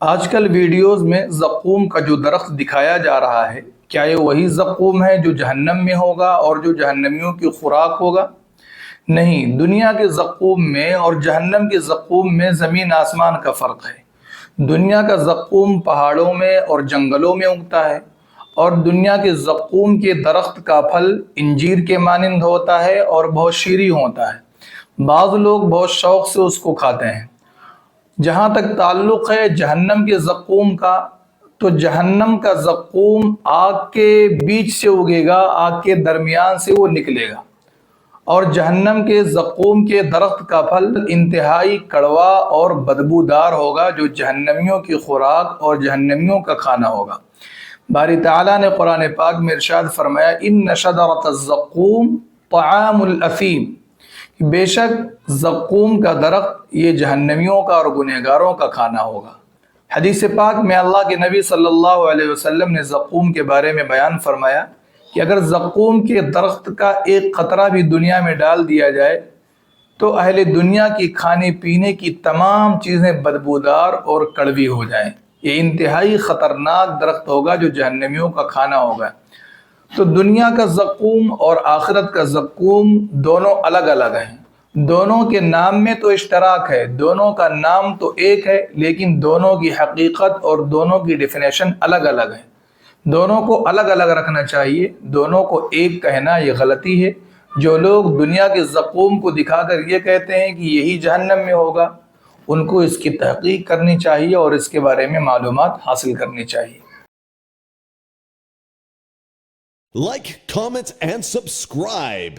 آج کل ویڈیوز میں زقوم کا جو درخت دکھایا جا رہا ہے، کیا یہ وہی زقوم ہے جو جہنم میں ہوگا اور جو جہنمیوں کی خوراک ہوگا؟ نہیں، دنیا کے زقوم میں اور جہنم کے زقوم میں زمین آسمان کا فرق ہے۔ دنیا کا زقوم پہاڑوں میں اور جنگلوں میں اگتا ہے، اور دنیا کے زقوم کے درخت کا پھل انجیر کے مانند ہوتا ہے اور بہت شیریں ہوتا ہے۔ بعض لوگ بہت شوق سے اس کو کھاتے ہیں۔ جہاں تک تعلق ہے جہنم کے زقوم کا، تو جہنم کا زقوم آگ کے بیچ سے اگے گا، آگ کے درمیان سے وہ نکلے گا، اور جہنم کے زقوم کے درخت کا پھل انتہائی کڑوا اور بدبودار ہوگا، جو جہنمیوں کی خوراک اور جہنمیوں کا کھانا ہوگا۔ باری تعالیٰ نے قرآن پاک میں ارشاد فرمایا، ان شجرۃ الزقوم طعام الاثیم، بے شک زقوم کا درخت یہ جہنمیوں کا اور گنہگاروں کا کھانا ہوگا۔ حدیث پاک میں اللہ کے نبی صلی اللہ علیہ وسلم نے زقوم کے بارے میں بیان فرمایا کہ اگر زقوم کے درخت کا ایک قطرہ بھی دنیا میں ڈال دیا جائے تو اہل دنیا کی کھانے پینے کی تمام چیزیں بدبودار اور کڑوی ہو جائیں۔ یہ انتہائی خطرناک درخت ہوگا جو جہنمیوں کا کھانا ہوگا۔ تو دنیا کا زقوم اور آخرت کا زقوم دونوں الگ الگ ہیں۔ دونوں کے نام میں تو اشتراک ہے، دونوں کا نام تو ایک ہے، لیکن دونوں کی حقیقت اور دونوں کی ڈیفینیشن الگ الگ ہے۔ دونوں کو الگ الگ رکھنا چاہیے، دونوں کو ایک کہنا یہ غلطی ہے۔ جو لوگ دنیا کے زقوم کو دکھا کر یہ کہتے ہیں کہ یہی جہنم میں ہوگا، ان کو اس کی تحقیق کرنی چاہیے اور اس کے بارے میں معلومات حاصل کرنی چاہیے۔ Like, comment, and subscribe.